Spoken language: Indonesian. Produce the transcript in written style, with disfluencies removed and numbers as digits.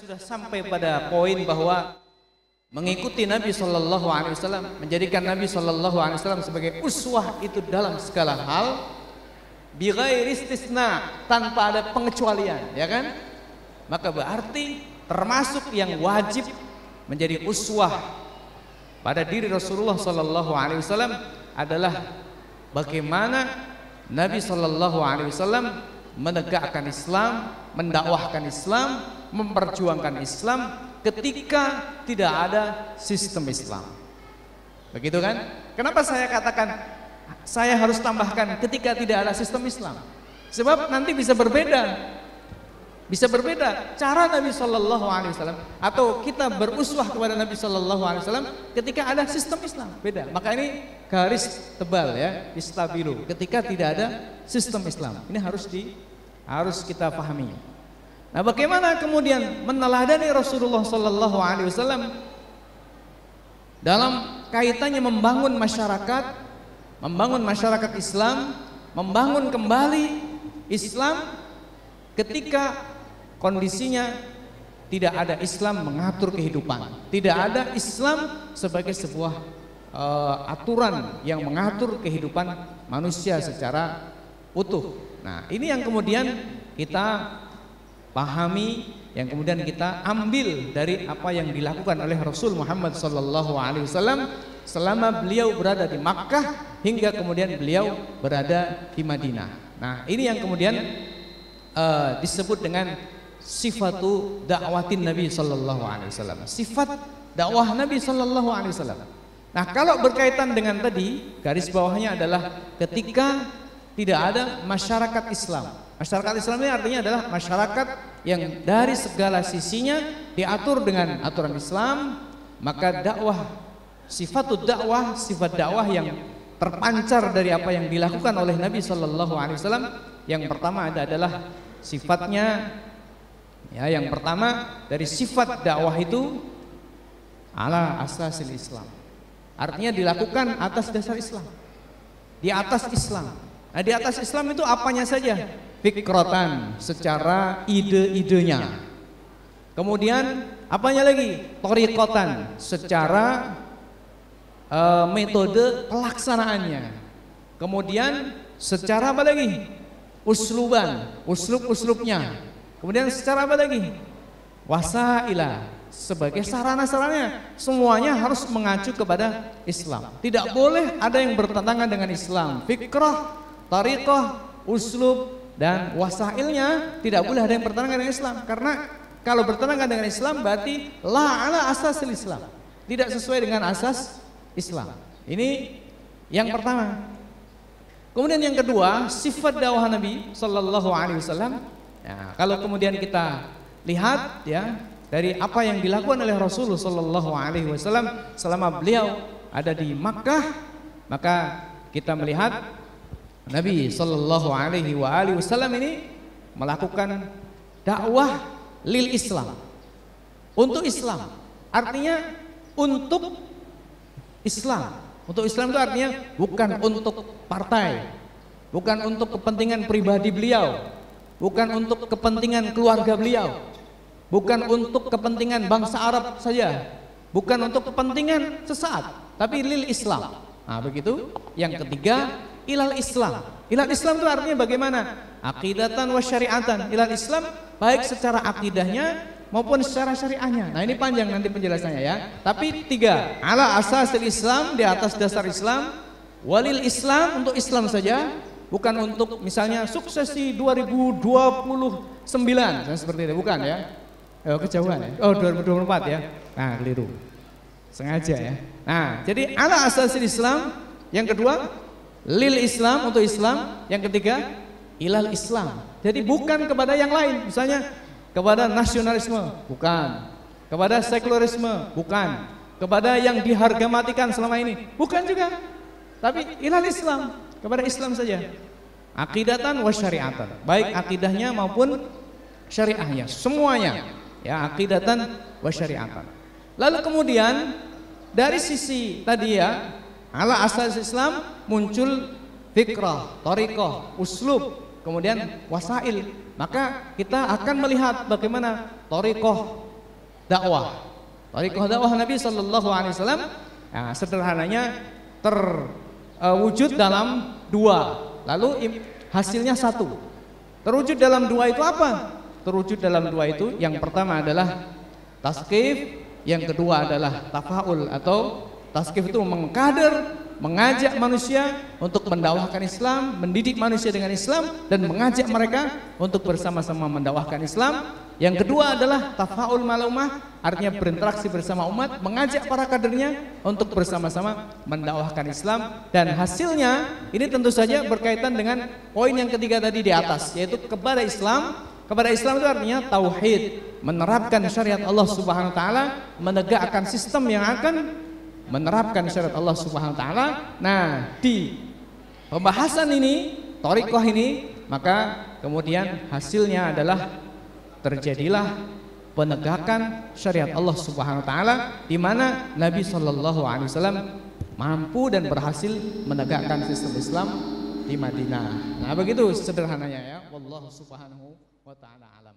sudah sampai pada poin bahwa mengikuti Nabi Shallallahu Alaihi Wasallam, menjadikan Nabi Shallallahu Alaihi Wasallam sebagai uswah itu dalam segala hal, bighairi istisna, tanpa ada pengecualian, ya kan? Maka berarti termasuk yang wajib menjadi uswah pada diri Rasulullah Shallallahu Alaihi Wasallam adalah bagaimana Nabi Shallallahu Alaihi Wasallam menegakkan Islam, mendakwahkan Islam, memperjuangkan Islam ketika tidak ada sistem Islam. Begitu kan? Kenapa saya katakan saya harus tambahkan ketika tidak ada sistem Islam? Sebab nanti bisa berbeda. Bisa berbeda cara Nabi Shallallahu Alaihi Wasallam atau kita beruswah kepada Nabi Shallallahu Alaihi Wasallam ketika ada sistem Islam, beda. Maka ini garis tebal ya, istabilu. Ketika tidak ada sistem Islam, ini harus kita pahami. Nah, bagaimana kemudian meneladani Rasulullah Shallallahu Alaihi Wasallam dalam kaitannya membangun masyarakat Islam, membangun kembali Islam ketika kondisinya tidak ada Islam mengatur kehidupan, tidak ada Islam sebagai sebuah aturan yang mengatur kehidupan manusia secara utuh. Nah, ini yang kemudian kita pahami, yang kemudian kita ambil dari apa yang dilakukan oleh Rasul Muhammad Sallallahu Alaihi Wasallam selama beliau berada di Makkah hingga kemudian beliau berada di Madinah. Nah, ini yang kemudian disebut dengan sifatu dakwatin Nabi Sallallahu Alaihi Wasallam, sifat dakwah Nabi Sallallahu Alaihi Wasallam. Nah, kalau berkaitan dengan tadi, garis bawahnya adalah ketika tidak ada masyarakat Islam. Masyarakat Islam ini artinya adalah masyarakat yang dari segala sisinya diatur dengan aturan Islam, maka dakwah, sifat dakwah yang terpancar dari apa yang dilakukan oleh Nabi Sallallahu Alaihi Wasallam. Yang pertama adalah sifatnya, ya, yang pertama dari sifat dakwah itu ala asasil Islam, artinya dilakukan atas dasar Islam, di atas Islam. Nah, di atas Islam itu apanya saja? Fikrotan, secara ide-idenya. Kemudian apanya lagi? Thoriqotan, secara metode pelaksanaannya. Kemudian secara apa lagi? Usluban, uslub-uslubnya. Kemudian secara apa lagi? Wasailah, sebagai sarana-sarananya. Semuanya harus mengacu kepada Islam. Tidak boleh ada yang bertentangan dengan Islam. Fikrah, thariqah, uslub, dan wasailnya tidak boleh ada yang bertentangan dengan Islam. Karena kalau bertentangan dengan Islam berarti la ala asasil Islam, tidak sesuai dengan asas Islam. Ini yang pertama. Kemudian yang kedua, sifat dakwah Nabi Sallallahu Alaihi Wasallam. Nah, kalau kemudian kita lihat ya dari apa yang dilakukan oleh Rasulullah Sallallahu Alaihi Wasallam selama beliau ada di Makkah, maka kita melihat Nabi Sallallahu Alaihi Wasallam ini melakukan dakwah lil Islam, untuk Islam, artinya untuk Islam. Untuk Islam itu artinya bukan untuk partai, bukan untuk kepentingan pribadi beliau, bukan untuk kepentingan keluarga beliau, bukan untuk kepentingan bangsa Arab saja, bukan untuk kepentingan sesaat, tapi lil Islam. Nah, begitu. Yang ketiga, ilal Islam. Ilal Islam itu artinya bagaimana? Aqidatan wa syariatan. Ilal Islam baik secara akidahnya maupun secara syariahnya. Nah, ini panjang nanti penjelasannya ya. Tapi tiga, ala asasil Islam, di atas dasar Islam, walil Islam, untuk Islam saja, bukan untuk misalnya suksesi 2029 seperti itu, bukan ya. Kejauhan ya. Oh, 2024 ya. Nah, keliru. Sengaja ya. Nah, jadi ala asasil Islam. Yang kedua, lil Islam, untuk Islam. Yang ketiga, ilal Islam. Jadi bukan kepada yang lain, misalnya kepada nasionalisme, bukan. Kepada sekularisme, bukan. Kepada yang dihargamatikan selama ini, bukan juga. Tapi ilal Islam, kepada Islam saja. Aqidatan wa syariatan, baik akidahnya maupun syariahnya, semuanya. Ya, aqidatan wa syariatan. Lalu kemudian dari sisi tadi ya, ala asas Islam muncul fikrah, thariqah, uslub, kemudian wasail. Maka kita akan melihat bagaimana thariqah dakwah. Thariqah dakwah Nabi sallallahu alaihi wasallam sederhananya terwujud dalam dua, lalu hasilnya satu. Terwujud dalam dua itu apa? Terwujud dalam dua itu yang pertama adalah tasqif, yang kedua adalah tafaul atau tasqif itu mengkader, mengajak manusia untuk mendakwahkan Islam, mendidik manusia dengan Islam dan mengajak mereka untuk bersama-sama mendakwahkan Islam. Yang kedua adalah tafaul malumah, artinya berinteraksi bersama umat, mengajak para kadernya untuk bersama-sama mendakwahkan Islam. Dan hasilnya ini tentu saja berkaitan dengan poin yang ketiga tadi di atas, yaitu kepada Islam. Kepada Islam itu artinya tauhid, menerapkan syariat Allah Subhanahu wa taala, menegakkan sistem yang akan menerapkan syariat Allah Subhanahu wa taala. Nah, di pembahasan ini, thariqah ini, maka kemudian hasilnya adalah terjadilah penegakan syariat Allah Subhanahu wa taala di mana Nabi sallallahu alaihi wasallam mampu dan berhasil menegakkan sistem Islam di Madinah. Nah, begitu sederhananya ya. Wallahu subhanahu wa taala alam.